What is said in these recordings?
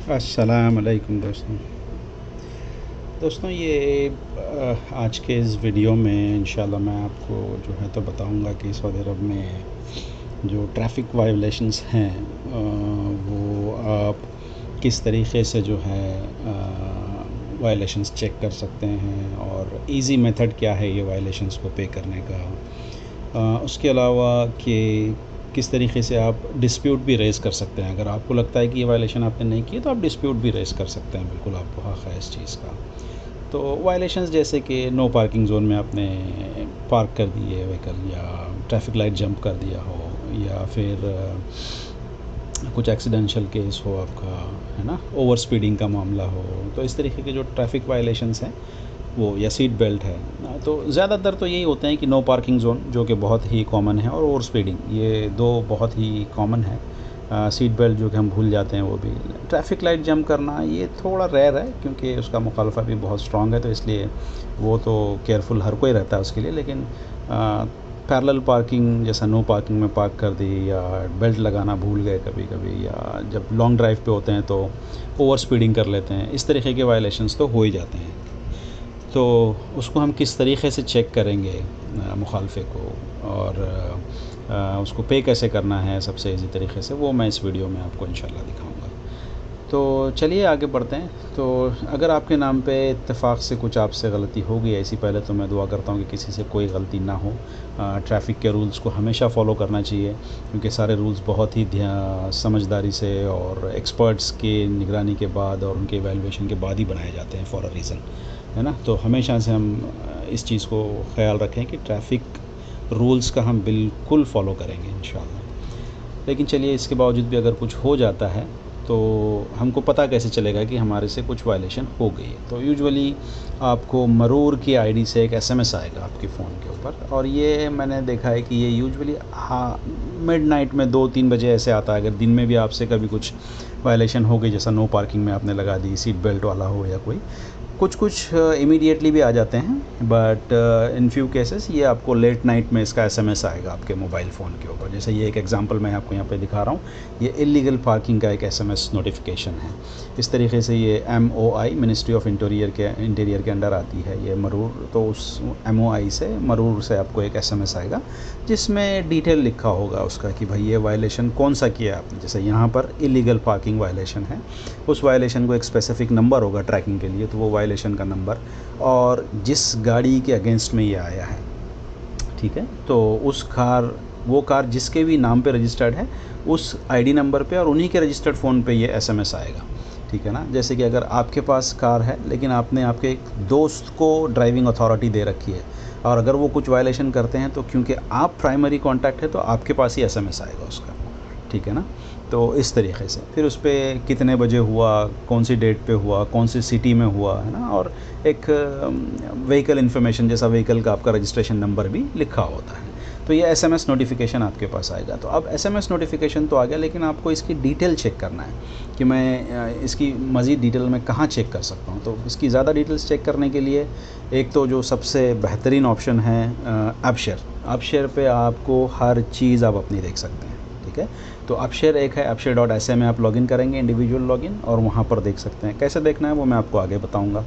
अस्सलाम वालेकुम दोस्तों। ये आज के इस वीडियो में इंशाल्लाह मैं आपको जो है तो बताऊंगा कि सऊदी अरब में जो ट्रैफ़िक वायलेशंस हैं वो आप किस तरीक़े से जो है वायलेशंस चेक कर सकते हैं और इजी मेथड क्या है ये वायलेशंस को पे करने का। उसके अलावा कि किस तरीके से आप डिस्प्यूट भी रेज़ कर सकते हैं। अगर आपको लगता है कि ये वायलेशन आपने नहीं की तो आप डिस्प्यूट भी रेज़ कर सकते हैं, बिल्कुल आपको हक़ है इस चीज़ का। तो वायलेशंस जैसे कि नो पार्किंग ज़ोन में आपने पार्क कर दिए व्हीकल, या ट्रैफिक लाइट जंप कर दिया हो, या फिर कुछ एक्सीडेंशियल केस हो आपका, है ना, ओवर स्पीडिंग का मामला हो, तो इस तरीके के जो ट्रैफिक वायलेशंस हैं वो, या सीट बेल्ट है। तो ज़्यादातर तो यही होते हैं कि नो पार्किंग ज़ोन जो कि बहुत ही कॉमन है, और ओवर स्पीडिंग, ये दो बहुत ही कॉमन है। सीट बेल्ट जो कि हम भूल जाते हैं वो भी। ट्रैफिक लाइट जंप करना ये थोड़ा रेयर है क्योंकि उसका मुखालफा भी बहुत स्ट्रॉन्ग है, तो इसलिए वो तो केयरफुल हर कोई रहता है उसके लिए। लेकिन पैरेलल पार्किंग जैसा नो पार्किंग में पार्क कर दी, या बेल्ट लगाना भूल गए कभी कभी, या जब लॉन्ग ड्राइव पे होते हैं तो ओवर स्पीडिंग कर लेते हैं, इस तरीके के वायलेशंस तो हो ही जाते हैं। तो उसको हम किस तरीक़े से चेक करेंगे मुखालफे को, और उसको पे कैसे करना है सबसे ईज़ी तरीक़े से, वो मैं इस वीडियो में आपको इंशाल्लाह दिखाऊंगा। तो चलिए आगे बढ़ते हैं। तो अगर आपके नाम पे इत्तेफाक से कुछ आपसे गलती हो गई ऐसी, पहले तो मैं दुआ करता हूँ कि किसी से कोई गलती ना हो। ट्रैफ़िक के रूल्स को हमेशा फ़ॉलो करना चाहिए क्योंकि सारे रूल्स बहुत ही समझदारी से और एक्सपर्ट्स की निगरानी के बाद और उनके इवैल्यूएशन के बाद ही बनाए जाते हैं फॉर अ रीज़न, है ना। तो हमेशा से हम इस चीज़ को ख़याल रखें कि ट्रैफ़िक रूल्स का हम बिल्कुल फ़ॉलो करेंगे इंशाल्लाह। लेकिन चलिए, इसके बावजूद भी अगर कुछ हो जाता है तो हमको पता कैसे चलेगा कि हमारे से कुछ वायलेशन हो गई है। तो यूजुअली आपको मरूर की आईडी से एक एसएमएस आएगा आपके फ़ोन के ऊपर, और ये मैंने देखा है कि ये यूजुअली मिडनाइट में 2-3 बजे ऐसे आता है। अगर दिन में भी आपसे कभी कुछ वायलेशन हो गई, जैसा नो पार्किंग में आपने लगा दी, सीट बेल्ट वाला हो या कोई, कुछ इमीडिएटली भी आ जाते हैं, बट इन फ्यू केसेस ये आपको लेट नाइट में इसका एसएमएस आएगा आपके मोबाइल फ़ोन के ऊपर। जैसे ये एक एग्जांपल मैं आपको यहाँ पे दिखा रहा हूँ, ये इलीगल पार्किंग का एक एसएमएस नोटिफिकेशन है। इस तरीके से ये एमओआई मिनिस्ट्री ऑफ इंटीरियर के अंडर आती है ये मरूर, तो उस एमओआई से मरूर से आपको एक एसएमएस आएगा जिसमें डिटेल लिखा होगा उसका कि भाई ये वायलेशन कौन सा किया आपने। जैसे यहाँ पर इलीगल पार्किंग वायलेशन है, उस वायलेशन को एक स्पेसिफिक नंबर होगा ट्रैकिंग के लिए, तो वो वायलेशन का नंबर और जिस गाड़ी के अगेंस्ट में ये आया है, ठीक है, तो वो कार जिसके भी नाम पे रजिस्टर्ड है उस आईडी नंबर पे और उन्हीं के रजिस्टर्ड फ़ोन पे ये एसएमएस आएगा, ठीक है ना। जैसे कि अगर आपके पास कार है लेकिन आपने आपके एक दोस्त को ड्राइविंग अथॉरिटी दे रखी है, और अगर वो कुछ वायलेशन करते हैं तो क्योंकि आप प्राइमरी कॉन्टैक्ट है तो आपके पास ही एसएमएस आएगा उसका, ठीक है ना। तो इस तरीके से फिर उस पर कितने बजे हुआ, कौन सी डेट पे हुआ, कौन सी सिटी में हुआ, है ना, और एक व्हीकल इन्फॉर्मेशन जैसा व्हीकल का आपका रजिस्ट्रेशन नंबर भी लिखा होता है। तो ये एसएमएस नोटिफिकेशन आपके पास आएगा। तो अब एसएमएस नोटिफिकेशन तो आ गया, लेकिन आपको इसकी डिटेल चेक करना है कि मैं इसकी मज़ीद डिटेल में कहाँ चेक कर सकता हूँ। तो इसकी ज़्यादा डिटेल्स चेक करने के लिए एक तो जो सबसे बेहतरीन ऑप्शन है अपशेयर पे आपको हर चीज़ आप अपनी देख सकते हैं, ठीक है। तो अपशेयर एक है, upshare.sa में आप लॉगिन करेंगे, इंडिविजुअल लॉगिन, और वहाँ पर देख सकते हैं। कैसे देखना है वो मैं आपको आगे बताऊँगा।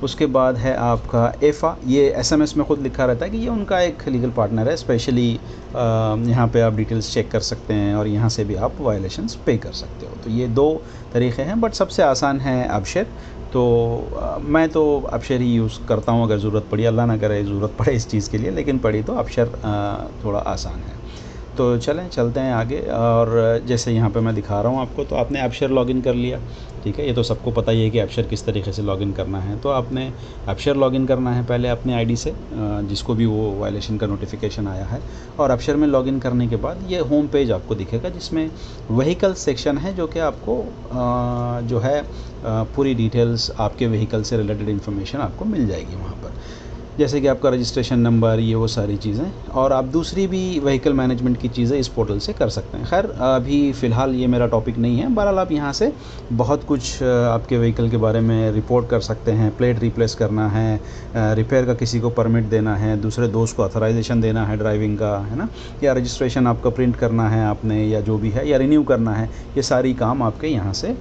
उसके बाद है आपका एफ़ा, ये एसएमएस में ख़ुद लिखा रहता है कि ये उनका एक लीगल पार्टनर है। स्पेशली यहाँ पे आप डिटेल्स चेक कर सकते हैं और यहाँ से भी आप वायलेशंस पे कर सकते हो। तो ये 2 तरीक़े हैं, बट सबसे आसान है अपशेयर। तो मैं तो अपशेयर ही यूज़ करता हूँ। अगर ज़रूरत पड़ी, अल्लाह ना करे ज़रूरत पड़े इस चीज़ के लिए, लेकिन पड़ी तो अपशेयर थोड़ा आसान है। तो चलते हैं आगे। और जैसे यहाँ पे मैं दिखा रहा हूँ आपको, तो आपने अपशेयर लॉगिन कर लिया, ठीक है। ये तो सबको पता ही है कि अपशेयर किस तरीके से लॉगिन करना है। तो आपने अपशेयर लॉगिन करना है पहले अपने आईडी से, जिसको भी वो वायलेशन का नोटिफिकेशन आया है। और अपशेयर में लॉगिन करने के बाद ये होम पेज आपको दिखेगा जिसमें व्हीकल सेक्शन है, जो कि आपको जो है पूरी डिटेल्स आपके व्हीकल से रिलेटेड इन्फॉर्मेशन आपको मिल जाएगी वहाँ पर, जैसे कि आपका रजिस्ट्रेशन नंबर, ये वो सारी चीज़ें। और आप दूसरी भी व्हीकल मैनेजमेंट की चीज़ें इस पोर्टल से कर सकते हैं। खैर अभी फ़िलहाल ये मेरा टॉपिक नहीं है। बहरहाल आप यहाँ से बहुत कुछ आपके व्हीकल के बारे में रिपोर्ट कर सकते हैं। प्लेट रिप्लेस करना है, रिपेयर का किसी को परमिट देना है, दूसरे दोस्त को ऑथराइजेशन देना है ड्राइविंग का, है ना, या रजिस्ट्रेशन आपका प्रिंट करना है आपने, या जो भी है, या रिन्यू करना है, ये सारी काम आपके यहाँ से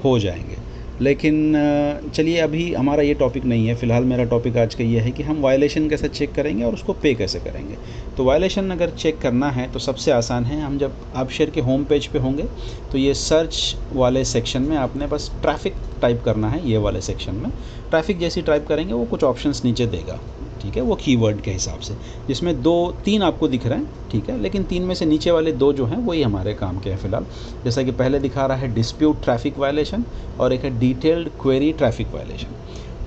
हो जाएंगे। लेकिन चलिए अभी हमारा ये टॉपिक नहीं है, फ़िलहाल मेरा टॉपिक आज का ये है कि हम वायलेशन कैसे चेक करेंगे और उसको पे कैसे करेंगे। तो वायलेशन अगर चेक करना है तो सबसे आसान है, हम जब AppShare के होम पेज पे होंगे तो ये सर्च वाले सेक्शन में आपने बस ट्रैफ़िक टाइप करना है। ये वाले सेक्शन में ट्रैफ़िक जैसी टाइप करेंगे वो कुछ ऑप्शंस नीचे देगा, ठीक है, वो कीवर्ड के हिसाब से, जिसमें 2-3 आपको दिख रहे हैं, ठीक है, लेकिन 3 में से नीचे वाले 2 जो हैं वही हमारे काम के हैं फ़िलहाल। जैसा कि पहले दिखा रहा है डिस्प्यूट ट्रैफिक वायलेशन और एक है डिटेल्ड क्वेरी ट्रैफिक वायलेशन।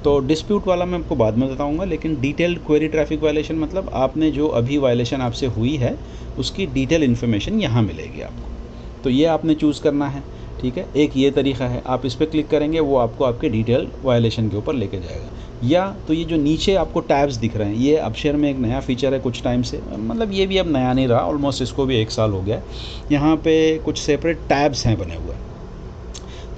तो डिस्प्यूट वाला मैं आपको बाद में बताऊंगा, लेकिन डिटेल्ड क्वेरी ट्रैफिक वायलेशन मतलब आपने जो अभी वायलेशन आपसे हुई है उसकी डिटेल इन्फॉर्मेशन यहाँ मिलेगी आपको, तो ये आपने चूज़ करना है, ठीक है। एक ये तरीका है, आप इस पर क्लिक करेंगे वो आपको आपके डिटेल वायलेशन के ऊपर लेके जाएगा। या तो ये जो नीचे आपको टैब्स दिख रहे हैं, ये AppShare में एक नया फीचर है कुछ टाइम से, मतलब ये भी अब नया नहीं रहा, ऑलमोस्ट इसको भी 1 साल हो गया है। यहाँ पे कुछ सेपरेट टैब्स हैं बने हुए,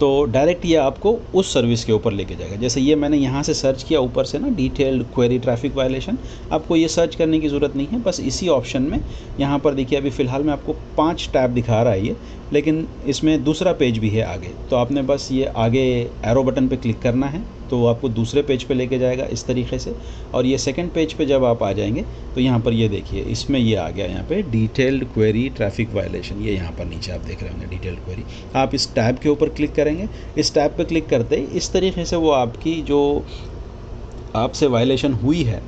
तो डायरेक्ट ये आपको उस सर्विस के ऊपर लेके जाएगा। जैसे ये मैंने यहाँ से सर्च किया ऊपर से ना, डिटेल्ड क्वेरी ट्रैफिक वायलेशन, आपको ये सर्च करने की ज़रूरत नहीं है, बस इसी ऑप्शन में यहाँ पर देखिए अभी फ़िलहाल में आपको 5 टैब दिखा रहा है ये, लेकिन इसमें दूसरा पेज भी है आगे, तो आपने बस ये आगे एरो बटन पे क्लिक करना है तो वो आपको दूसरे पेज पे लेके जाएगा इस तरीके से। और ये सेकंड पेज पे जब आप आ जाएंगे तो यहाँ पर ये देखिए इसमें ये आ गया, यहाँ पे डिटेल्ड क्वेरी ट्रैफिक वायलेशन, ये यहाँ पर नीचे आप देख रहे होंगे डिटेल्ड क्वेरी। आप इस टैब के ऊपर क्लिक करेंगे, इस टैब पे क्लिक करते ही इस तरीके से वो आपकी जो आपसे वायलेशन हुई है,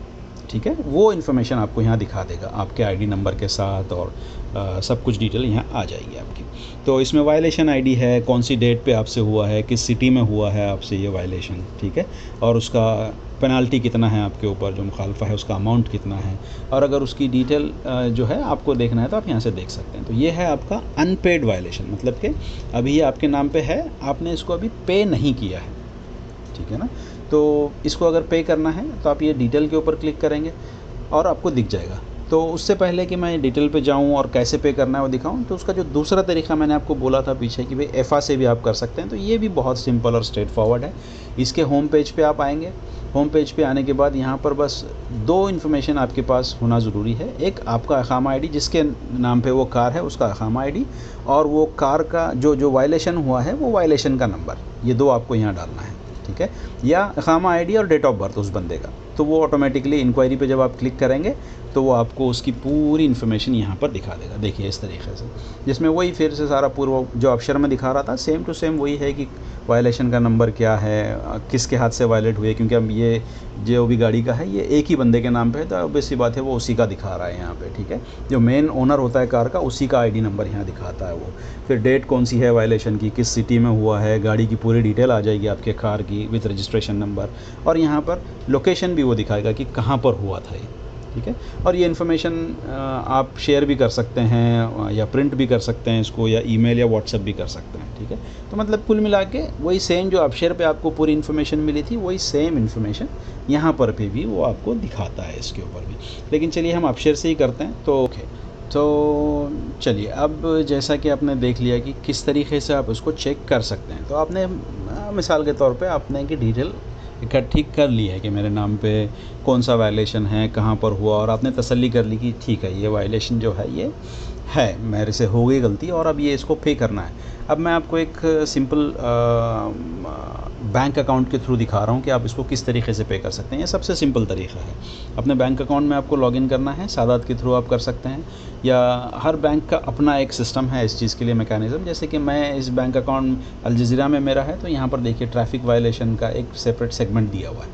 ठीक है, वो इन्फॉर्मेशन आपको यहाँ दिखा देगा आपके आईडी नंबर के साथ, और सब कुछ डिटेल यहाँ आ जाएगी आपकी। तो इसमें वायलेशन आईडी है, कौन सी डेट पे आपसे हुआ है, किस सिटी में हुआ है आपसे ये वायलेशन, ठीक है, और उसका पेनाल्टी कितना है आपके ऊपर, जो मुखालफा है उसका अमाउंट कितना है, और अगर उसकी डिटेल जो है आपको देखना है तो आप यहाँ से देख सकते हैं। तो ये है आपका अनपेड वायलेशन, मतलब कि अभी ये आपके नाम पे है, आपने इसको अभी पे नहीं किया है, ठीक है ना। तो इसको अगर पे करना है तो आप ये डिटेल के ऊपर क्लिक करेंगे और आपको दिख जाएगा। तो उससे पहले कि मैं डिटेल पे जाऊं और कैसे पे करना है वो दिखाऊं, तो उसका जो दूसरा तरीका मैंने आपको बोला था पीछे कि भाई एफा से भी आप कर सकते हैं, तो ये भी बहुत सिंपल और स्ट्रेट फॉरवर्ड है। इसके होम पेज पे आप आएंगे, होम पेज पे आने के बाद यहाँ पर बस 2 इन्फॉर्मेशन आपके पास होना ज़रूरी है। एक आपका अकामा आईडी, जिसके नाम पे वो कार है उसका अकामा आईडी, और वो कार का जो वायलेशन हुआ है वो वायलेशन का नंबर, ये 2 आपको यहाँ डालना है, ठीक है, या अकामा आईडी और डेट ऑफ बर्थ उस बंदे का। तो वो ऑटोमेटिकली इंक्वायरी पे जब आप क्लिक करेंगे तो वो आपको उसकी पूरी इन्फॉर्मेशन यहाँ पर दिखा देगा, देखिए इस तरीके से, जिसमें वही फिर से सारा पूर्व जो AppShare में दिखा रहा था सेम टू सेम वही है कि वायलेशन का नंबर क्या है, किसके हाथ से वायलेट हुए, क्योंकि अब ये जो भी गाड़ी का है ये एक ही बंदे के नाम पे है, तो ऑब्वियस सी बात है वो उसी का दिखा रहा है यहाँ पे, ठीक है। जो मेन ओनर होता है कार का उसी का आईडी नंबर यहाँ दिखाता है वो। फिर डेट कौन सी है वायलेशन की, किस सिटी में हुआ है, गाड़ी की पूरी डिटेल आ जाएगी आपके कार की विथ रजिस्ट्रेशन नंबर, और यहाँ पर लोकेशन भी वो दिखाएगा कि कहाँ पर हुआ था ये, ठीक है। और ये इन्फॉर्मेशन आप शेयर भी कर सकते हैं या प्रिंट भी कर सकते हैं इसको, या ईमेल या व्हाट्सएप भी कर सकते हैं, ठीक है। तो मतलब कुल मिला के वही सेम जो AppShare पे आपको पूरी इन्फॉर्मेशन मिली थी वही सेम इन्फॉर्मेशन यहाँ पर भी वो आपको दिखाता है इसके ऊपर भी। लेकिन चलिए हम AppShare से ही करते हैं, तो ओके। तो चलिए अब जैसा कि आपने देख लिया कि किस तरीके से आप उसको चेक कर सकते हैं, तो आपने मिसाल के तौर पे आपने की डिटेल इकट्ठी कर ली है कि मेरे नाम पे कौन सा वायलेशन है, कहाँ पर हुआ, और आपने तसल्ली कर ली कि ठीक है ये वायलेशन जो है ये है, मेरे से हो गई गलती और अब ये इसको पे करना है। अब मैं आपको एक सिंपल बैंक अकाउंट के थ्रू दिखा रहा हूँ कि आप इसको किस तरीके से पे कर सकते हैं। ये सबसे सिंपल तरीका है, अपने बैंक अकाउंट में आपको लॉगिन करना है, सादात के थ्रू आप कर सकते हैं, या हर बैंक का अपना एक सिस्टम है इस चीज़ के लिए मैकेनिज़्म। जैसे कि मैं इस बैंक अकाउंट अल जज़ीरा में मेरा है, तो यहाँ पर देखिए ट्रैफिक वायलेशन का एक सेपरेट सेगमेंट दिया हुआ है,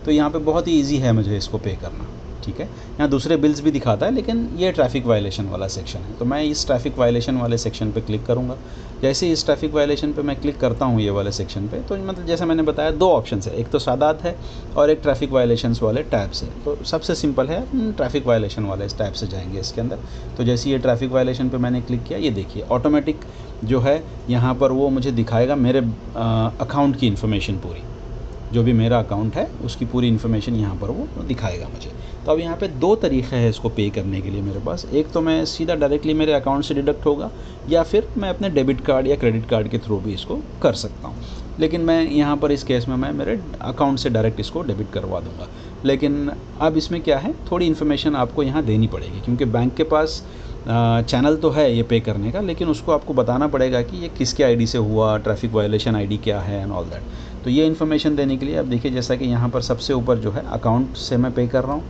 तो यहाँ पे बहुत ही ईजी है मुझे इसको पे करना, ठीक है। यहाँ दूसरे बिल्स भी दिखाता है, लेकिन ये ट्रैफिक वायलेशन वाला सेक्शन है, तो मैं इस ट्रैफिक वायलेशन वाले सेक्शन पे क्लिक करूँगा। जैसे इस ट्रैफिक वायलेशन पे मैं क्लिक करता हूँ ये वाले सेक्शन पे, तो मतलब जैसे मैंने बताया 2 ऑप्शन है, एक तो सादात है और एक ट्रैफिक वायलेशंस वाले टैब से। तो सबसे सिंपल है ट्रैफिक वायलेशन वाले इस टैब से जाएंगे इसके अंदर। तो जैसे ये ट्रैफिक वायलेशन पे मैंने क्लिक किया, ये देखिए ऑटोमेटिक जो है यहाँ पर वो मुझे दिखाएगा मेरे अकाउंट की इन्फॉर्मेशन पूरी, जो भी मेरा अकाउंट है उसकी पूरी इन्फॉर्मेशन यहाँ पर वो दिखाएगा मुझे। तो अब यहाँ पे 2 तरीक़े हैं इसको पे करने के लिए मेरे पास। एक तो मैं सीधा डायरेक्टली मेरे अकाउंट से डिडक्ट होगा, या फिर मैं अपने डेबिट कार्ड या क्रेडिट कार्ड के थ्रू भी इसको कर सकता हूँ। लेकिन मैं यहाँ पर इस केस में मैं मेरे अकाउंट से डायरेक्ट इसको डेबिट करवा दूँगा। लेकिन अब इसमें क्या है, थोड़ी इन्फॉर्मेशन आपको यहाँ देनी पड़ेगी, क्योंकि बैंक के पास चैनल तो है ये पे करने का, लेकिन उसको आपको बताना पड़ेगा कि ये किसके आईडी से हुआ, ट्रैफिक वायलेशन आईडी क्या है एंड ऑल दैट। तो ये इन्फॉर्मेशन देने के लिए अब देखिए, जैसा कि यहाँ पर सबसे ऊपर जो है अकाउंट से मैं पे कर रहा हूँ,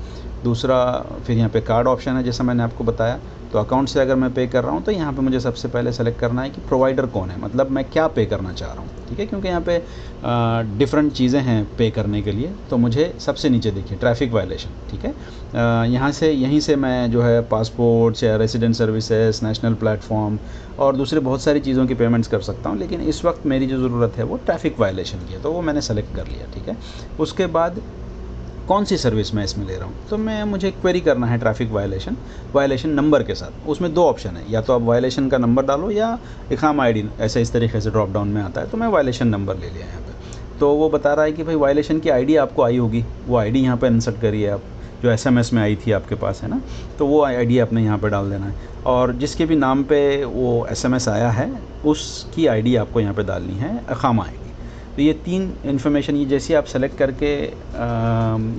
दूसरा फिर यहाँ पे कार्ड ऑप्शन है जैसा मैंने आपको बताया। तो अकाउंट से अगर मैं पे कर रहा हूँ तो यहाँ पे मुझे सबसे पहले सेलेक्ट करना है कि प्रोवाइडर कौन है, मतलब मैं क्या पे करना चाह रहा हूँ, ठीक है, क्योंकि यहाँ पे डिफरेंट चीज़ें हैं पे करने के लिए। तो मुझे सबसे नीचे देखिए ट्रैफिक वायलेशन, ठीक है, यहीं से मैं जो है पासपोर्ट या रेसिडेंट सर्विसेज, नेशनल प्लेटफॉर्म और दूसरे बहुत सारी चीज़ों की पेमेंट्स कर सकता हूँ, लेकिन इस वक्त मेरी जो ज़रूरत है वो ट्रैफिक वायलेशन की है, तो वो मैंने सेलेक्ट कर लिया, ठीक है। उसके बाद कौन सी सर्विस मैं इसमें ले रहा हूँ, तो मुझे क्वेरी करना है ट्रैफिक वायलेशन नंबर के साथ। उसमें दो ऑप्शन है, या तो आप वायलेशन का नंबर डालो या इकामा आईडी, ऐसे इस तरीके से ड्रॉप डाउन में आता है। तो मैं वायलेशन नंबर ले लिया यहाँ पे। तो वो बता रहा है कि भाई वायलेशन की आईडी आपको आई होगी, वो आईडी यहाँ पे इंसर्ट करिए आप, जो एसएमएस में आई थी आपके पास, है ना। तो वो आईडी आपने यहाँ पे डाल देना है, और जिसके भी नाम पे वो एसएमएस आया है उसकी आईडी आपको यहाँ पे डालनी है, इकामा आईडी। तो ये तीन इन्फॉर्मेशन, ये जैसे आप सेलेक्ट करके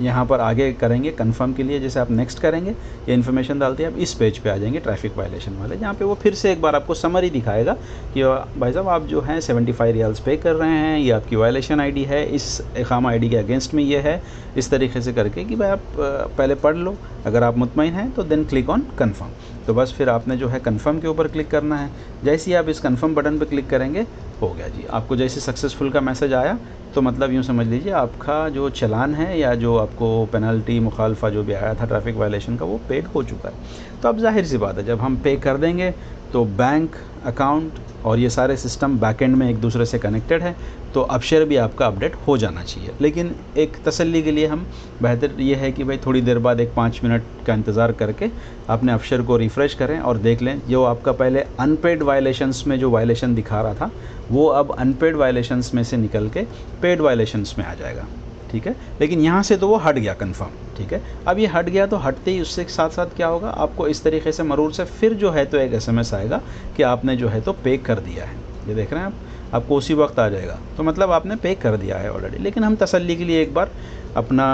यहाँ पर आगे करेंगे कंफर्म के लिए, जैसे आप नेक्स्ट करेंगे ये इन्फॉर्मेशन डालते हैं, आप इस पेज पे आ जाएंगे ट्रैफिक वायलेशन वाले, जहाँ पे वो फिर से एक बार आपको समरी दिखाएगा कि भाई साहब आप जो हैं 75 रियाल्स पे कर रहे हैं, ये आपकी वायलेशन आईडी है, इस इकामा आईडी के अगेंस्ट में ये है, इस तरीके से करके कि भाई आप पहले पढ़ लो, अगर आप मुतमईन हैं तो देन क्लिक ऑन कन्फर्म। तो बस फिर आपने जो है कन्फर्म के ऊपर क्लिक करना है। जैसे ही आप इस कन्फर्म बटन पर क्लिक करेंगे, हो गया जी, आपको जैसे सक्सेसफुल का मैसेज आया, तो मतलब यूँ समझ लीजिए आपका जो चलान है या जो आपको पेनल्टी मुखालफा जो भी आया था ट्रैफिक वायलेशन का, वो पेड हो चुका है। तो अब जाहिर सी बात है, जब हम पे कर देंगे तो बैंक अकाउंट और ये सारे सिस्टम बैकएंड में एक दूसरे से कनेक्टेड है, तो अपशेयर भी आपका अपडेट हो जाना चाहिए। लेकिन एक तसल्ली के लिए हम बेहतर ये है कि भाई थोड़ी देर बाद एक 5 मिनट का इंतज़ार करके अपने अपशेयर को रिफ़्रेश करें और देख लें, जो आपका पहले अनपेड वायलेशंस में जो वायलेशन दिखा रहा था, वो अब अनपेड वायलेशंस में से निकल के पेड वायलेशंस में आ जाएगा, ठीक है। लेकिन यहाँ से तो वो हट गया कन्फर्म, ठीक है। अब ये हट गया तो हटते ही उससे साथ साथ क्या होगा, आपको इस तरीके से मरूर से फिर जो है तो एक एसएमएस आएगा कि आपने जो है तो पे कर दिया है। ये देख रहे हैं आपको उसी वक्त आ जाएगा, तो मतलब आपने पे कर दिया है ऑलरेडी। लेकिन हम तसल्ली के लिए एक बार अपना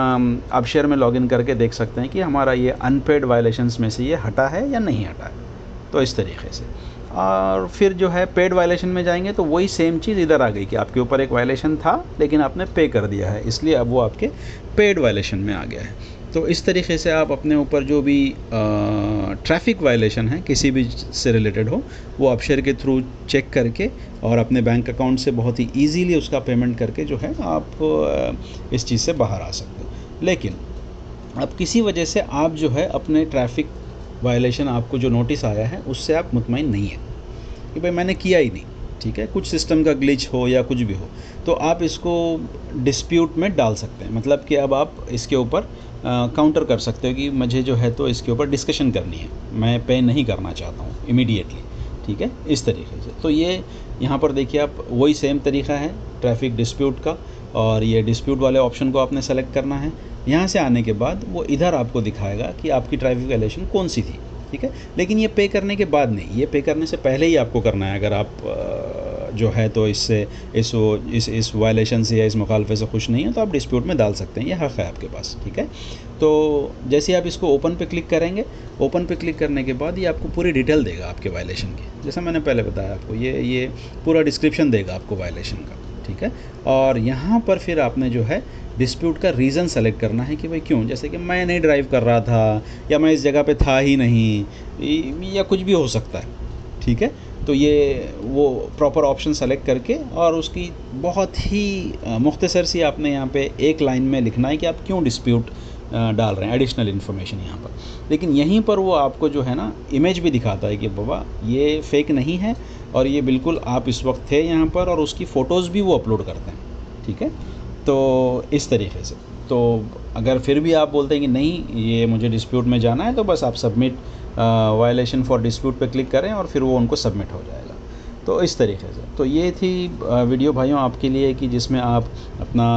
अपशेयर में लॉगिन करके देख सकते हैं कि हमारा ये अनपेड वायलेशंस में से ये हटा है या नहीं हटा है। तो इस तरीके से, और फिर जो है पेड वायलेशन में जाएंगे तो वही सेम चीज़ इधर आ गई कि आपके ऊपर एक वायलेशन था लेकिन आपने पे कर दिया है, इसलिए अब वो आपके पेड वायलेशन में आ गया है। तो इस तरीके से आप अपने ऊपर जो भी ट्रैफिक वायलेशन है किसी भी से रिलेटेड हो, वो अपशेयर के थ्रू चेक करके और अपने बैंक अकाउंट से बहुत ही ईजीली उसका पेमेंट करके जो है आप इस चीज़ से बाहर आ सकते हो। लेकिन अब किसी वजह से आप जो है अपने ट्रैफिक वायलेशन, आपको जो नोटिस आया है उससे आप मुतमईन नहीं हैं कि भाई मैंने किया ही नहीं, ठीक है, कुछ सिस्टम का ग्लिच हो या कुछ भी हो, तो आप इसको डिस्प्यूट में डाल सकते हैं। मतलब कि अब आप इसके ऊपर काउंटर कर सकते हो कि मुझे जो है तो इसके ऊपर डिस्कशन करनी है, मैं पे नहीं करना चाहता हूँ इमीडिएटली, ठीक है, इस तरीके से। तो ये यहाँ पर देखिए आप, वही सेम तरीका है ट्रैफिक डिस्प्यूट का, और ये डिस्प्यूट वाले ऑप्शन को आपने सेलेक्ट करना है। यहाँ से आने के बाद वो इधर आपको दिखाएगा कि आपकी ट्रैफिक वायलेशन कौन सी थी, ठीक है। लेकिन ये पे करने के बाद नहीं, ये पे करने से पहले ही आपको करना है। अगर आप जो है तो इससे इस वायलेशन से या इस मुखालफे से खुश नहीं है तो आप डिस्प्यूट में डाल सकते हैं, ये हक़ है आपके पास, ठीक है। तो जैसे ही आप इसको ओपन पे क्लिक करेंगे, ओपन पे क्लिक करने के बाद ये आपको पूरी डिटेल देगा आपके वायलेशन की, जैसा मैंने पहले बताया आपको, ये पूरा डिस्क्रिप्शन देगा आपको वायलेशन का, ठीक है। और यहाँ पर फिर आपने जो है डिस्प्यूट का रीज़न सेलेक्ट करना है कि भाई क्यों, जैसे कि मैं नहीं ड्राइव कर रहा था, या मैं इस जगह पे था ही नहीं, या कुछ भी हो सकता है, ठीक है। तो ये वो प्रॉपर ऑप्शन सेलेक्ट करके और उसकी बहुत ही मुख्तसर सी आपने यहाँ पे एक लाइन में लिखना है कि आप क्यों डिस्प्यूट डाल रहे हैं, एडिशनल इन्फॉर्मेशन यहाँ पर। लेकिन यहीं पर वो आपको जो है ना इमेज भी दिखाता है कि बाबा ये फेक नहीं है, और ये बिल्कुल आप इस वक्त थे यहाँ पर, और उसकी फ़ोटोज़ भी वो अपलोड करते हैं, ठीक है। तो इस तरीके से, तो अगर फिर भी आप बोलते हैं कि नहीं ये मुझे डिस्प्यूट में जाना है, तो बस आप सबमिट वायलेशन फॉर डिस्प्यूट पे क्लिक करें और फिर वो उनको सबमिट हो जाएगा। तो इस तरीके से, तो ये थी वीडियो भाइयों आपके लिए कि जिसमें आप अपना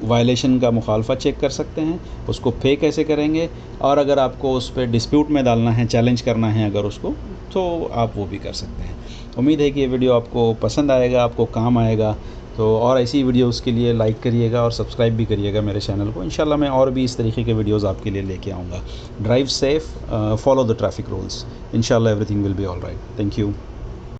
वायलेशन का मुखालफा चेक कर सकते हैं, उसको पे कैसे करेंगे, और अगर आपको उस पर डिस्प्यूट में डालना है, चैलेंज करना है अगर उसको, तो आप वो भी कर सकते हैं। उम्मीद है कि ये वीडियो आपको पसंद आएगा, आपको काम आएगा। तो और ऐसी वीडियोस के लिए लाइक करिएगा और सब्सक्राइब भी करिएगा मेरे चैनल को। इंशाल्लाह मैं और भी इस तरीके के वीडियोस आपके लिए लेके आऊँगा। Drive safe, follow the traffic rules, इंशाल्लाह everything will be all right. Thank you.